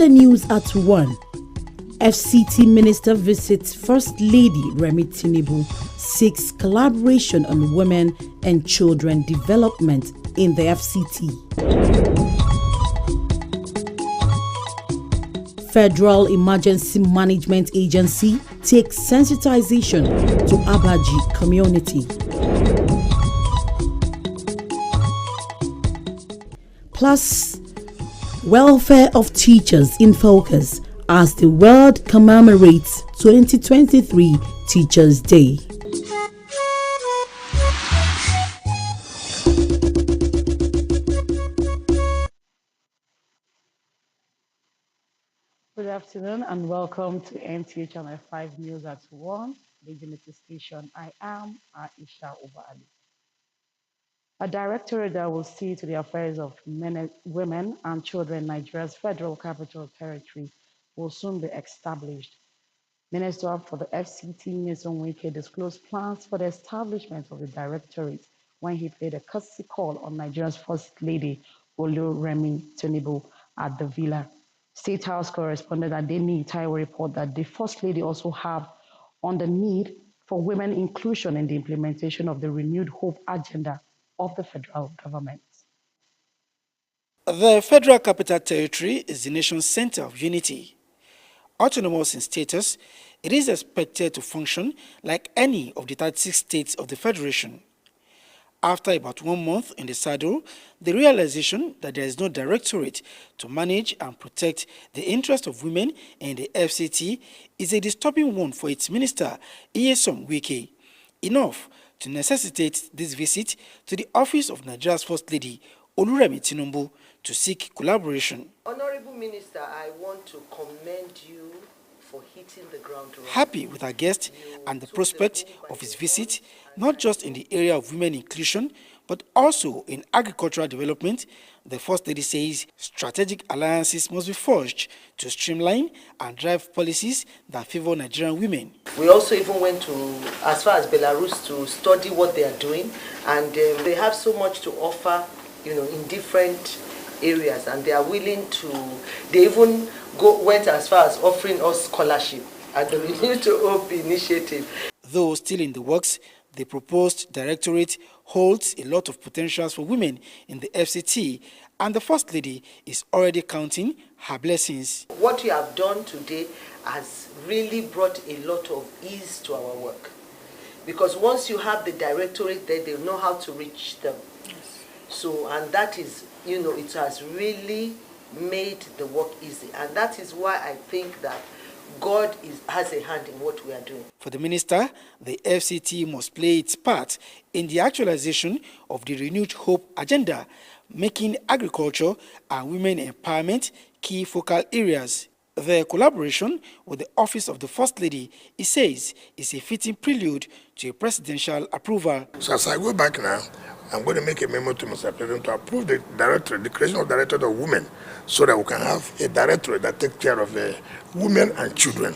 the news at 1, FCT Minister visits First Lady Remi Tinubu, seeks collaboration on women and children development in the FCT. Federal Emergency Management Agency takes sensitization to Abuja community. Plus, welfare of teachers in focus as the world commemorates 2023 Teachers' Day. Good afternoon and welcome to NTA Channel 5 News at 1, the Unity Station. I am Aisha Obali. A directorate that will see to the affairs of men, women and children in Nigeria's Federal Capital Territory will soon be established. Minister for the FCT, Nyesom Wike, disclosed plans for the establishment of the directorate when he paid a courtesy call on Nigeria's First Lady, Remi Tinubu, at the Villa. State House correspondent Adeni Taiwo report that the First Lady also have on the need for women inclusion in the implementation of the renewed hope agenda of the federal government. The Federal Capital Territory is the nation's center of unity. Autonomous in status, it is expected to function like any of the 36 states of the Federation. After about 1 month in the saddle, the realization that there is no directorate to manage and protect the interests of women in the FCT is a disturbing one for its minister, Nyesom Wike, enough to necessitate this visit to the office of Nigeria's First Lady, Remi Tinubu, to seek collaboration. Honorable Minister, I want to commend you for hitting the ground running. Happy with our guest and the prospect of his visit, not just in the area of women inclusion, but also in agricultural development, the First Lady says strategic alliances must be forged to streamline and drive policies that favor Nigerian women. We also even went to as far as Belarus to study what they are doing, and they have so much to offer, in different areas, and they are willing to. They even went as far as offering us scholarship at the Renewed Hope initiative. Though still in the works, the proposed directorate holds a lot of potentials for women in the FCT, and the First Lady is already counting her blessings. What you have done today has really brought a lot of ease to our work, because once you have the directorate there, they know how to reach them. Yes. So, and that is, it has really made the work easy, and that is why I think that God has a hand in what we are doing. For the minister, the FCT must play its part in the actualization of the Renewed Hope agenda, making agriculture and women empowerment key focal areas. The collaboration with the Office of the First Lady, he says, is a fitting prelude to a presidential approval. So as I go back now, I'm going to make a memo to Mr. President to approve the directorate, the creation of directorate of women, so that we can have a directorate that takes care of women and children.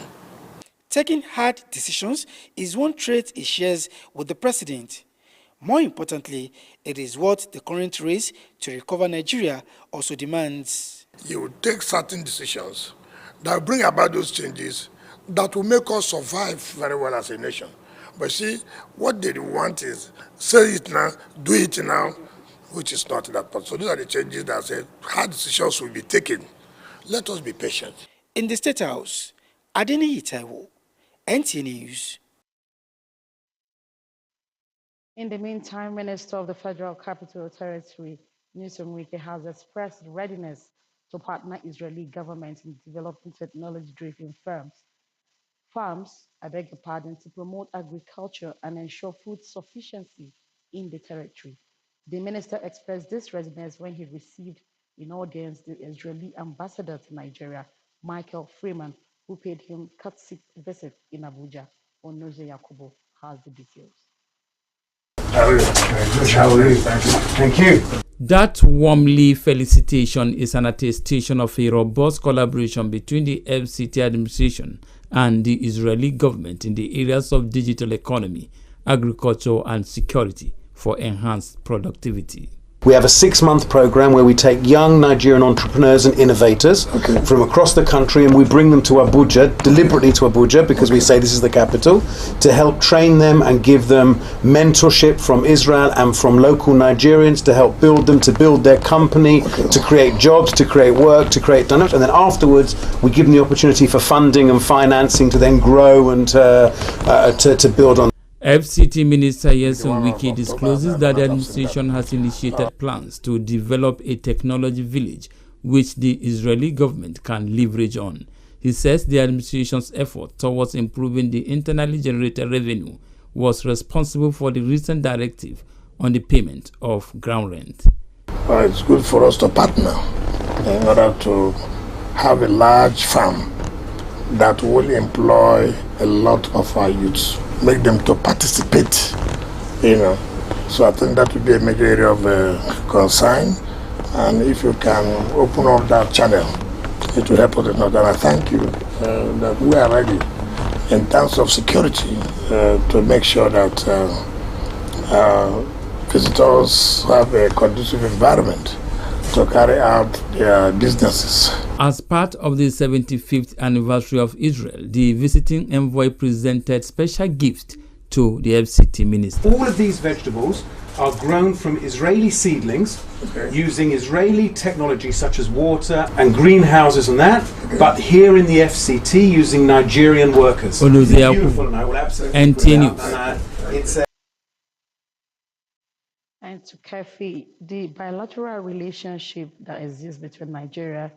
Taking hard decisions is one trait he shares with the president. More importantly, it is what the current race to recover Nigeria also demands. You will take certain decisions that will bring about those changes that will make us survive very well as a nation. But see, what they want is say it now, do it now, which is not that part. So these are the changes that say hard decisions will be taken. Let us be patient. In the State House, Adeni Taiwo, NTA News. In the meantime, Minister of the Federal Capital Territory, Nyesom Wike, has expressed readiness to partner Israeli government in developing technology-driven farms, to promote agriculture and ensure food sufficiency in the territory. The minister expressed this readiness when he received in audience the Israeli ambassador to Nigeria, Michael Freeman, who paid him courtesy visit in Abuja. Onoze Yakubu has the details. Thank you. That warmly felicitation is an attestation of a robust collaboration between the FCT administration and the Israeli government in the areas of digital economy, agriculture, and security for enhanced productivity. We have a 6-month program where we take young Nigerian entrepreneurs and innovators from across the country and we bring them to Abuja, deliberately to Abuja because we say this is the capital, to help train them and give them mentorship from Israel and from local Nigerians to help build them, to build their company, to create jobs, to create work, to create dynamics. And then afterwards, we give them the opportunity for funding and financing to then grow and to build on. FCT Minister Yeson Wike discloses that the administration has initiated plans to develop a technology village which the Israeli government can leverage on. He says the administration's effort towards improving the internally generated revenue was responsible for the recent directive on the payment of ground rent. It's good for us to partner in order to have a large farm that will employ a lot of our youths, make them to participate, So I think that would be a major area of concern. And if you can open up that channel, it will help us a lot. And I thank you that we are ready in terms of security to make sure that visitors have a conducive environment to carry out their businesses. As part of the 75th anniversary of Israel, the visiting envoy presented special gifts to the FCT minister. All of these vegetables are grown from Israeli seedlings using Israeli technology such as water and greenhouses and that, but here in the FCT using Nigerian workers. Beautiful, and I will absolutely it's And to Kefi, the bilateral relationship that exists between Nigeria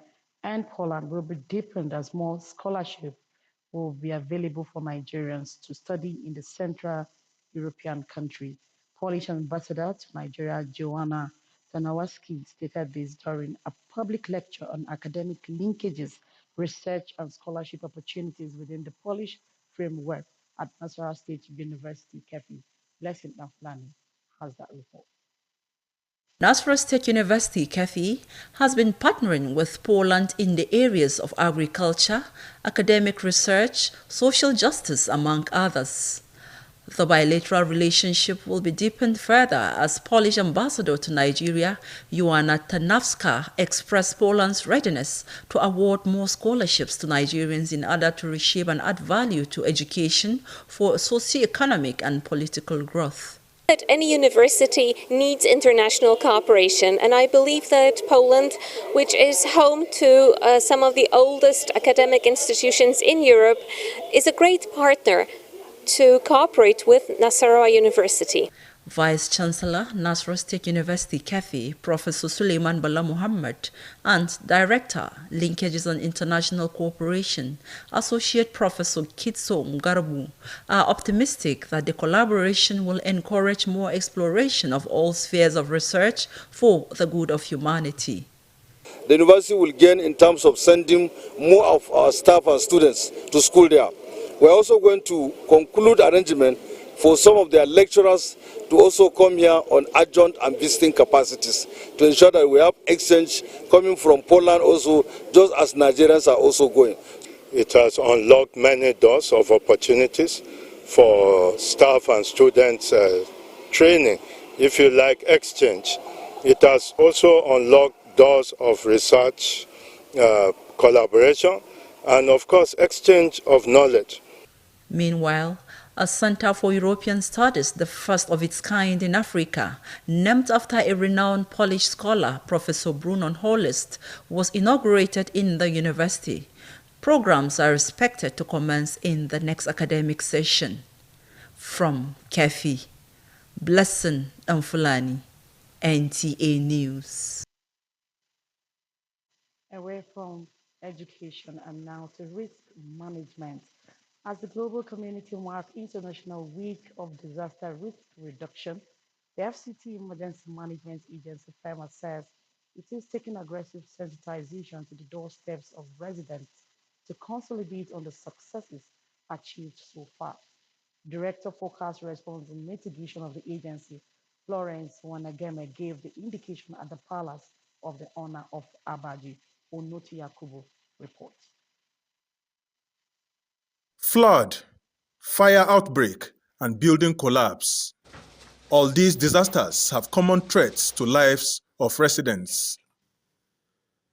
and Poland will be deepened as more scholarship will be available for Nigerians to study in the Central European country. Polish ambassador to Nigeria, Joanna Tanawaski, stated this during a public lecture on academic linkages, research, and scholarship opportunities within the Polish framework at Nasarawa State University, Kefi. Blessing Naflani has that report. Nasarawa State University, KEFI, has been partnering with Poland in the areas of agriculture, academic research, social justice, among others. The bilateral relationship will be deepened further as Polish ambassador to Nigeria, Joanna Tanawska, expressed Poland's readiness to award more scholarships to Nigerians in order to reshape and add value to education for socio-economic and political growth. That any university needs international cooperation, and I believe that Poland, which is home to some of the oldest academic institutions in Europe, is a great partner to cooperate with Nasarawa University. Vice-Chancellor, Nasarawa State University, KEFI, Professor Suleiman Bala Muhammad, and Director, Linkages and International Cooperation, Associate Professor Kitso Mugarabu, are optimistic that the collaboration will encourage more exploration of all spheres of research for the good of humanity. The university will gain in terms of sending more of our staff and students to school there. We're also going to conclude arrangement for some of their lecturers to also come here on adjunct and visiting capacities to ensure that we have exchange coming from Poland also, just as Nigerians are also going. It has unlocked many doors of opportunities for staff and students training, if you like, exchange. It has also unlocked doors of research, collaboration, and of course, exchange of knowledge. Meanwhile, a Center for European Studies, the first of its kind in Africa, named after a renowned Polish scholar, Professor Brunon Holist, was inaugurated in the university. Programs are expected to commence in the next academic session. From KEFI, Blessing Mfulani, NTA News. Away from education and now to risk management. As the global community marks International Week of Disaster Risk Reduction, the FCT Emergency Management Agency FEMA says it is taking aggressive sensitization to the doorsteps of residents to consolidate on the successes achieved so far. Director Forecast Response and Mitigation of the agency, Florence Wanageme, gave the indication at the Palace of the Honor of Abaji. Onoti Yakubu reports. Flood, fire outbreak, and building collapse. All these disasters have common threats to lives of residents.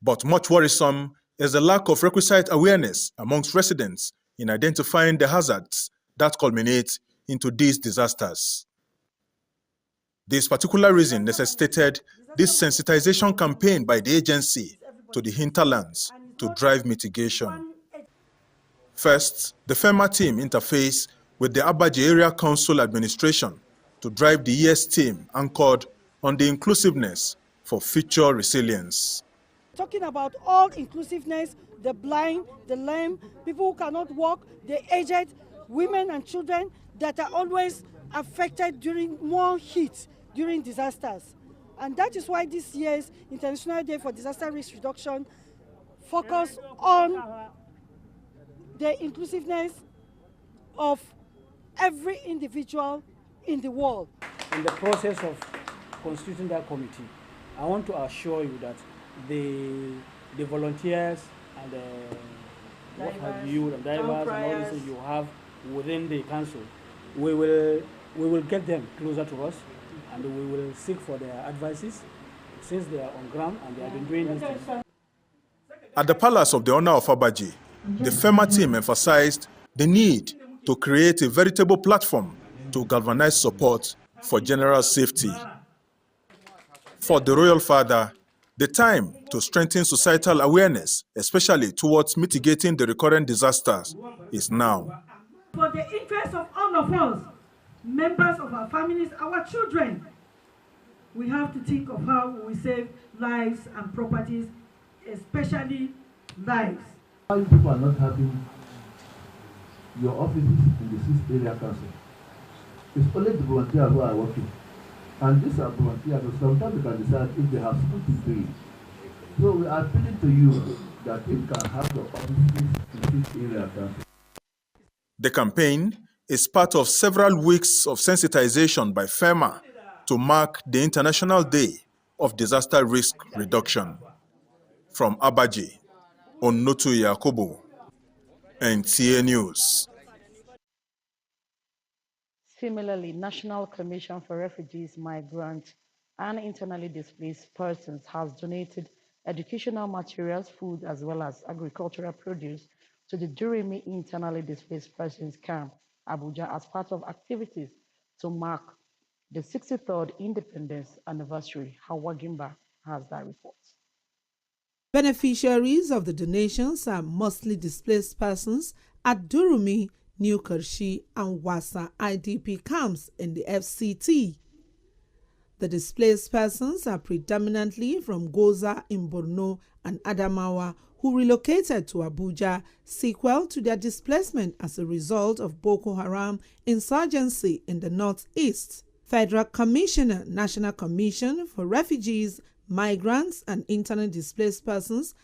But much worrisome is the lack of requisite awareness amongst residents in identifying the hazards that culminate into these disasters. This particular reason necessitated this sensitization campaign by the agency to the hinterlands to drive mitigation. First, the FEMA team interfaced with the Abuja Area Council Administration to drive the ES team anchored on the inclusiveness for future resilience. Talking about all inclusiveness, the blind, the lame, people who cannot walk, the aged, women and children that are always affected during more heat during disasters. And that is why this year's International Day for Disaster Risk Reduction focus on the inclusiveness of every individual in the world. In the process of constituting that committee, I want to assure you that the volunteers and the what have you, the divers and all these things you have within the council, we will get them closer to us, and we will seek for their advices since they are on ground and they have been doing these things. At the Palace of the Honor of Abuja, the FEMA team emphasized the need to create a veritable platform to galvanize support for general safety. For the Royal Father, the time to strengthen societal awareness, especially towards mitigating the recurrent disasters, is now. For the interest of all of us, members of our families, our children, we have to think of how we save lives and properties, especially lives. Why people are not having your offices in the 6th area council? It's only the volunteers who are working. And these are volunteers, so sometimes they can decide if they have school to do. So we are appealing to you that it can have the offices in the 6th area council. The campaign is part of several weeks of sensitization by FEMA to mark the International Day of Disaster Risk Reduction. From Abuja, Onotu Yakubu, NTA News. Similarly, National Commission for Refugees, Migrants, and Internally Displaced Persons has donated educational materials, food, as well as agricultural produce to the Durimi Internally Displaced Persons Camp, Abuja, as part of activities to mark the 63rd Independence Anniversary. Hawa Gimba has that report. Beneficiaries of the donations are mostly displaced persons at Durumi, New Karshi, and Wasa IDP camps in the FCT. The displaced persons are predominantly from Goza in Borno and Adamawa, who relocated to Abuja, sequel to their displacement as a result of Boko Haram insurgency in the northeast. Federal Commissioner, National Commission for Refugees, Migrants, and Internally Displaced Persons,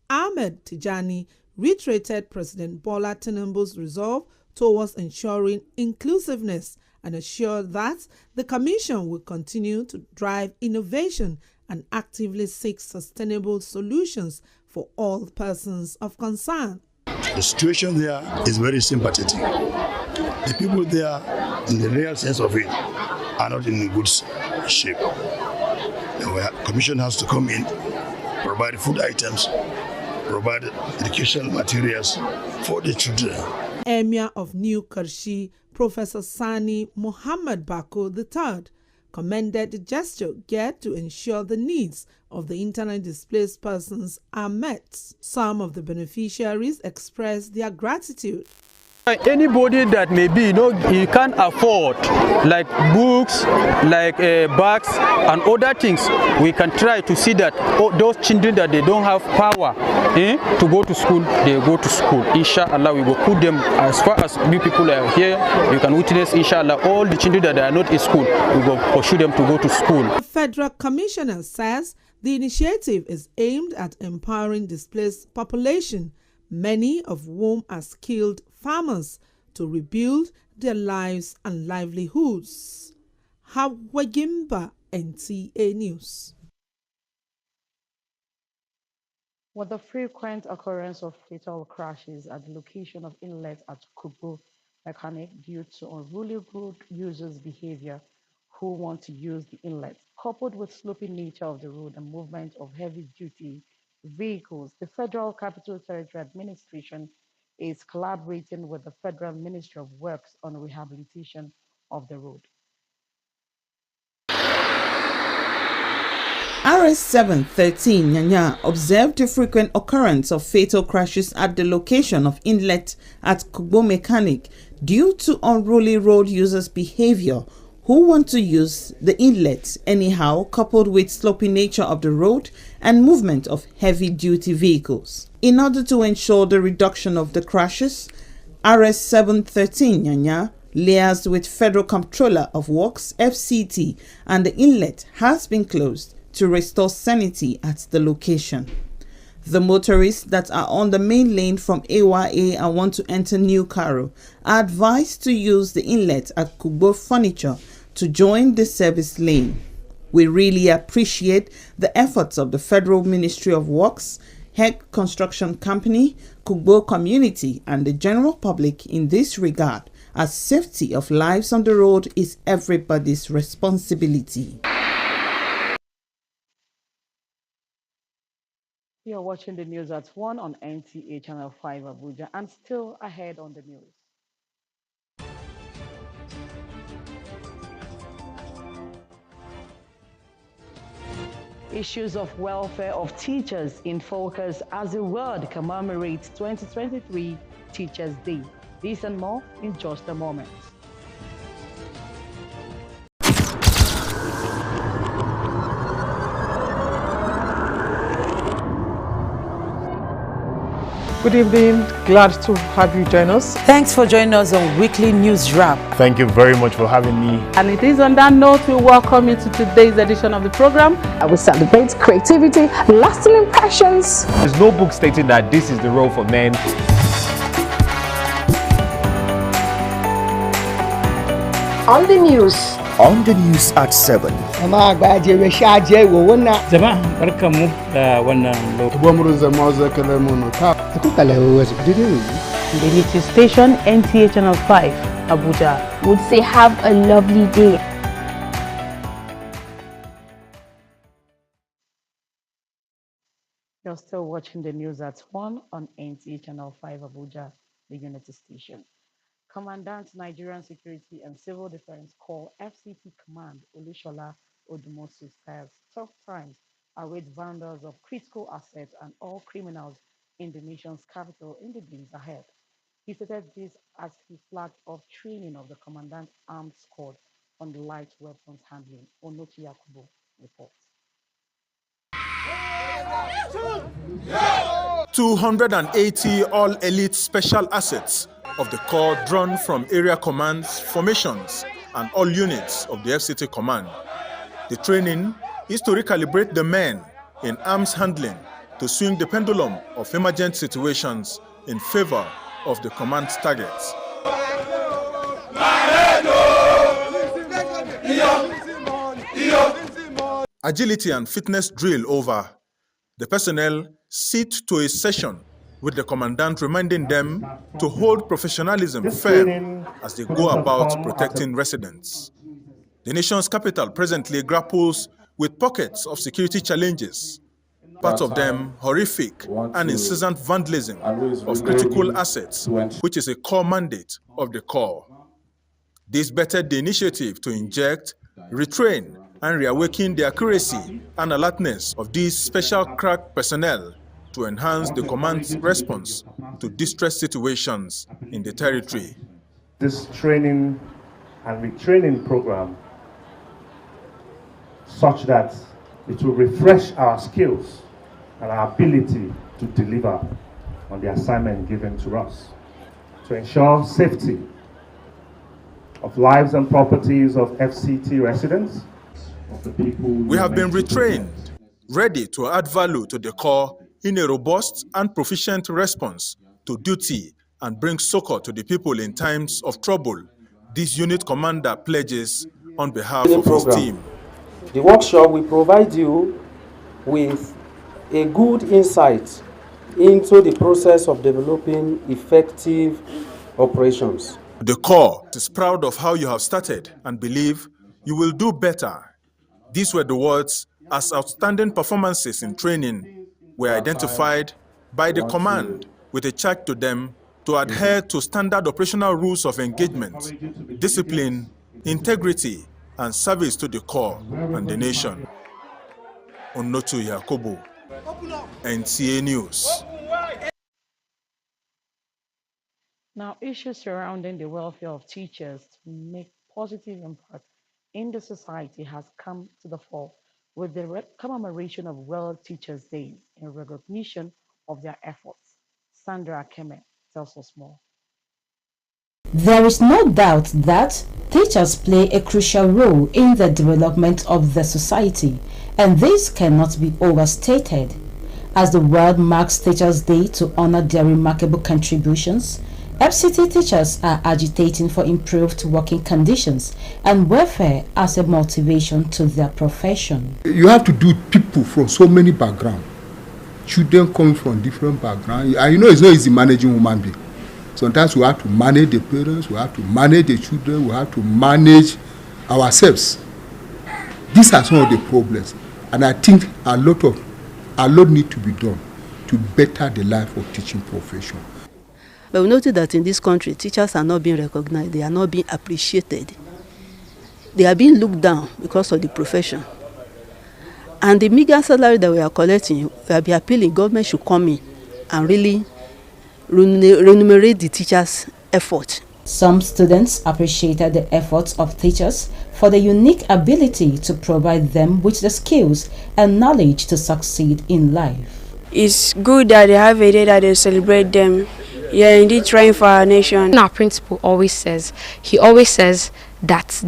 Ahmed Tijani, reiterated President Bola Tinubu's resolve towards ensuring inclusiveness and assured that the Commission will continue to drive innovation and actively seek sustainable solutions for all persons of concern. The situation there is very sympathetic. The people there, in the real sense of it, are not in good shape. The Commission has to come in, provide food items, provide educational materials for the children. Emir of New Karshi, Professor Sani Muhammad Bako III, commended the gesture geared to ensure the needs of the internally displaced persons are met. Some of the beneficiaries expressed their gratitude. Anybody that maybe he can't afford like books, like bags and other things, we can try to see that those children that they don't have power to go to school, they go to school. Inshallah, we will put them, as far as we people are here, you can witness, inshallah, all the children that are not in school, we will pursue them to go to school. The Federal Commissioner says the initiative is aimed at empowering displaced population, many of whom are skilled farmers, to rebuild their lives and livelihoods. Hawagimba, NTA News. With the frequent occurrence of fatal crashes at the location of inlet at Kubo Mechanic due to unruly road users' behavior, who want to use the inlet. Coupled with sloping nature of the road and movement of heavy-duty vehicles, the Federal Capital Territory Administration is collaborating with the Federal Ministry of Works on rehabilitation of the road. RS 713 Nyanya observed a frequent occurrence of fatal crashes at the location of inlet at Kugbo Mechanic due to unruly road users' behavior who want to use the inlet anyhow, coupled with sloping nature of the road and movement of heavy-duty vehicles. In order to ensure the reduction of the crashes, RS 713 Nyanya liaised with Federal Comptroller of Works FCT, and the inlet has been closed to restore sanity at the location. The motorists that are on the main lane from AYA and want to enter New Cairo are advised to use the inlet at Kugbo Furniture to join the service lane. We really appreciate the efforts of the Federal Ministry of Works, Head Construction Company, Kugbo community and the general public in this regard, as safety of lives on the road is everybody's responsibility. You are watching the news at 1 on NTA Channel 5 Abuja, and still ahead on the news. Issues of welfare of teachers in focus as the world commemorates 2023 Teachers' Day. This and more in just a moment. Good evening, glad to have you join us. Thanks for joining us on Weekly News Wrap. Thank you very much for having me. And it is on that note we welcome you to today's edition of the program. We celebrate creativity, lasting impressions. There's no book stating that this is the role for men. On the news. On the news at 7. The news station NTA Channel 5, Abuja. Would say have a lovely day. You're still watching the news at 1 on NTA Channel 5 Abuja, the unity station. Commandant Nigerian Security and Civil Defense Corps FCT Command Olushola Odumosu says tough times await vendors of critical assets and all criminals in the nation's capital in the days ahead. He stated this as he flagged off training of the Commandant Armed Squad on the light weapons handling. Onochi Yakubu reports. 280 all-elite special assets of the Corps drawn from area commands, formations, and all units of the FCT Command. The training is to recalibrate the men in arms handling to swing the pendulum of emergent situations in favor of the command's targets. Agility and fitness drill over. The personnel sit to a session with the commandant reminding them to hold professionalism firm as they go about protecting residents. The nation's capital presently grapples with pockets of security challenges, part of them horrific and incessant vandalism of critical assets, which is a core mandate of the Corps. This bettered the initiative to inject, retrain, and reawaken the accuracy and alertness of these special crack personnel to enhance the command's response to distress situations in the territory. This training and retraining program such that it will refresh our skills and our ability to deliver on the assignment given to us, to ensure safety of lives and properties of FCT residents, of the people we have been retrained, ready to add value to the Corps in a robust and proficient response to duty and bring succor to the people in times of trouble. This unit commander pledges on behalf of his team. The workshop will provide you with a good insight into the process of developing effective operations. The Corps is proud of how you have started and believe You will do better. These were the words as outstanding performances in training were identified by the command with a charge to them to adhere to standard operational rules of engagement, discipline, integrity, and service to the core and the nation. Onotu Yakobo, NTA News. Now, issues surrounding the welfare of teachers to make positive impact in the society has come to the fore with the commemoration of World Teachers' Day in recognition of their efforts. Sandra Akeme tells us more. There is no doubt that teachers play a crucial role in the development of the society, and this cannot be overstated. As the world marks Teachers' Day to honor their remarkable contributions, FCT teachers are agitating for improved working conditions and welfare as a motivation to their profession. You have to do people from so many backgrounds. Children come from different backgrounds. And you know it's not easy managing human being. Sometimes we have to manage the parents, we have to manage the children, we have to manage ourselves. These are some of the problems. And I think a lot need to be done to better the life of teaching profession. But we noted that in this country, teachers are not being recognized, they are not being appreciated. They are being looked down because of the profession. And the meager salary that we are collecting, we are be appealing government should come in and really remunerate the teachers' effort. Some students appreciated the efforts of teachers for the unique ability to provide them with the skills and knowledge to succeed in life. It's good that they have a day that they celebrate them. Yeah, indeed trying for our nation. Our principal always says that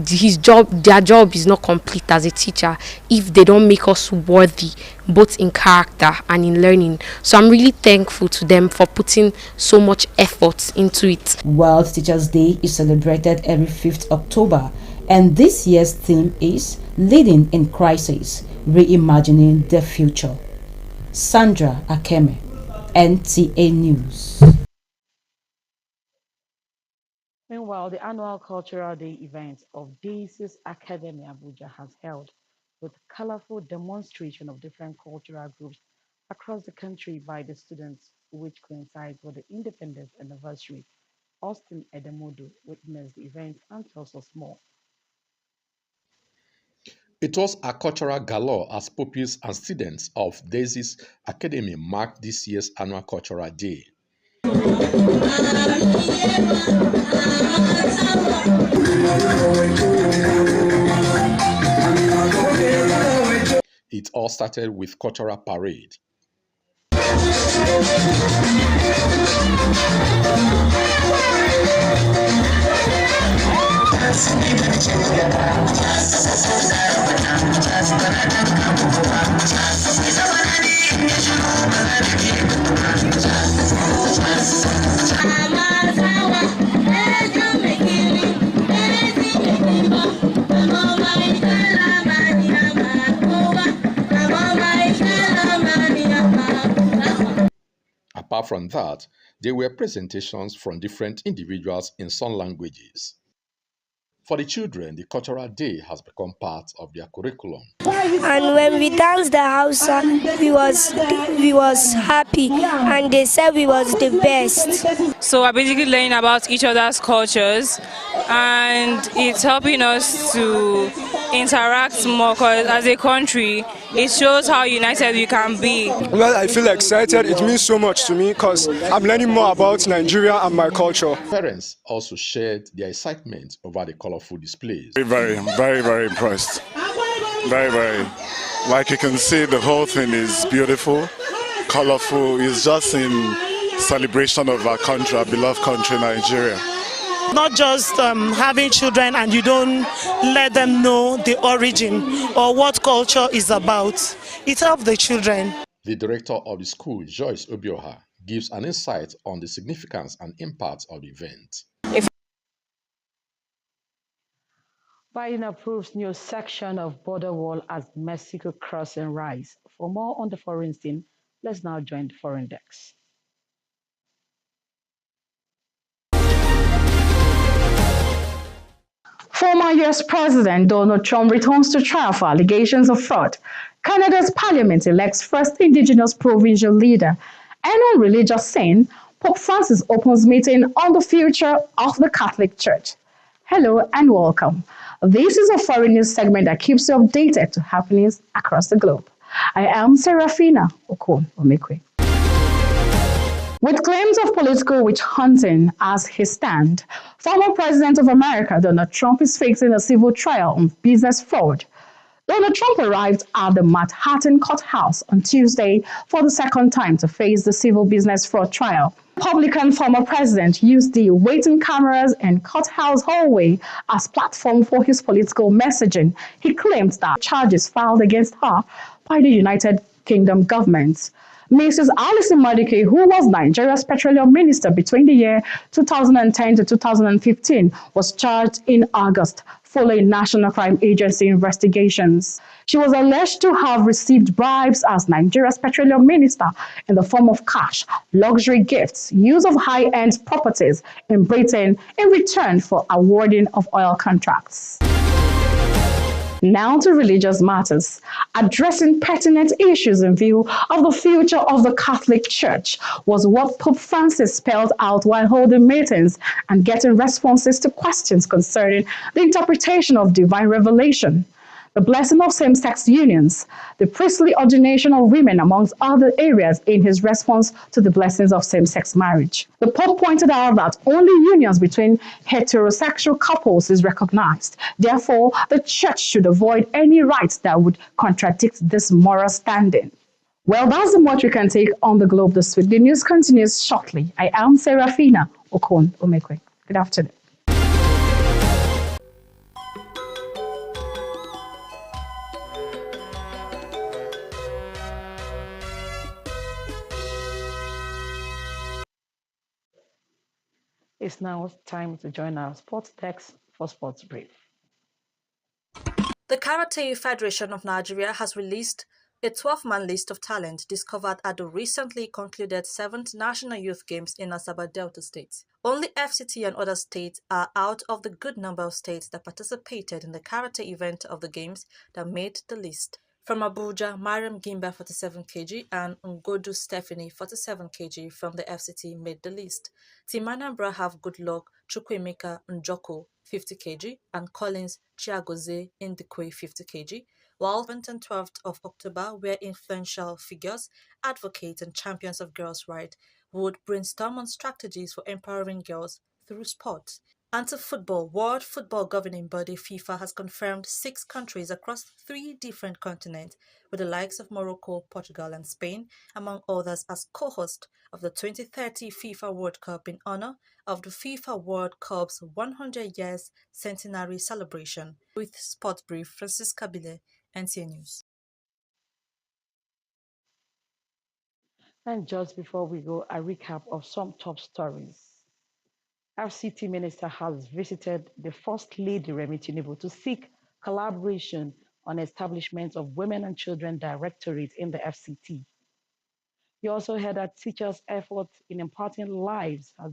their job is not complete as a teacher if they don't make us worthy, both in character and in learning. So I'm really thankful to them for putting so much effort into it. World Teachers' Day is celebrated every 5th October, and this year's theme is Leading in Crisis, Reimagining the Future. Sandra Akeme, NTA News. Meanwhile, the annual Cultural Day event of Diocese Academy Abuja has held with colorful demonstration of different cultural groups across the country by the students, which coincides with the independence anniversary. Austin Edemodu witnessed the event and tells us more. It was a cultural galore as pupils and students of Diocese Academy marked this year's annual Cultural Day. It all started with cultural parade. Apart from that, there were presentations from different individuals in some languages. For the children, the Cultural Day has become part of their curriculum. And when we danced the Hausa, we was happy, and they said we was the best. So we're basically learning about each other's cultures, and it's helping us to interact more, because as a country, it shows how united we can be. Well, I feel excited. It means so much to me because I'm learning more about Nigeria and my culture. Parents also shared their excitement over the colorful displays. Very impressed. Very. Like you can see, the whole thing is beautiful, colorful. It's just in celebration of our country, our beloved country, Nigeria. Not just having children and you don't let them know the origin or what culture is about. It helps the children. The director of the school, Joyce Obioha, gives an insight on the significance and impact of the event. Biden approves new section of border wall as Mexico crossing rise. For more on the foreign scene, let's now join the foreign desk. Former US President Donald Trump returns to trial for allegations of fraud. Canada's parliament elects first indigenous provincial leader. And on religious scene, Pope Francis opens meeting on the future of the Catholic Church. Hello and welcome. This is a foreign news segment that keeps you updated to happenings across the globe. I am Serafina Okon-Omekwe. With claims of political witch hunting as his stand, former President of America Donald Trump is facing a civil trial on business fraud. Donald Trump arrived at the Manhattan courthouse on Tuesday for the second time to face the civil business fraud trial. Republican former president used the waiting cameras in courthouse hallway as platform for his political messaging. He claimed that charges filed against her by the United Kingdom government. Mrs. Alison Madike, who was Nigeria's petroleum minister between the year 2010 to 2015, was charged in August following National Crime Agency investigations. She was alleged to have received bribes as Nigeria's petroleum minister in the form of cash, luxury gifts, use of high-end properties in Britain in return for awarding of oil contracts. Now to religious matters. Addressing pertinent issues in view of the future of the Catholic Church was what Pope Francis spelled out while holding meetings and getting responses to questions concerning the interpretation of divine revelation, the blessing of same-sex unions, the priestly ordination of women, amongst other areas in his response to the blessings of same-sex marriage. The Pope pointed out that only unions between heterosexual couples is recognized. Therefore, the Church should avoid any rites that would contradict this moral standing. Well, that's the much we can take on the globe this week. The news continues shortly. I am Serafina Okon-Omekwe. Good afternoon. It's now time to join our sports text for Sports Brief. The Karate Federation of Nigeria has released a 12-man list of talent discovered at the recently concluded 7th National Youth Games in Asaba Delta State. Only FCT and other states are out of the good number of states that participated in the karate event of the games that made the list. From Abuja, Mariam Gimba 47 kg and Ngodu Stephanie 47 kg from the FCT made the list. Team Anambra have Goodluck Chukwemeka Njoko 50 kg and Collins Chiagoze Indikwe 50 kg, while 11th and 12th of October, where influential figures, advocates and champions of girls' rights would brainstorm on strategies for empowering girls through sport. And to football, World Football Governing Body FIFA has confirmed 6 countries across 3 different continents, with the likes of Morocco, Portugal and Spain, among others, as co-host of the 2030 FIFA World Cup in honor of the FIFA World Cup's 100 years centenary celebration. With Sports Brief, Francisca Bile, NTA News. And just before we go, a recap of some top stories. FCT Minister has visited the First Lady Remi Tinubu to seek collaboration on establishment of Women and Children Directorate in the FCT. He also heard that teachers' efforts in imparting lives has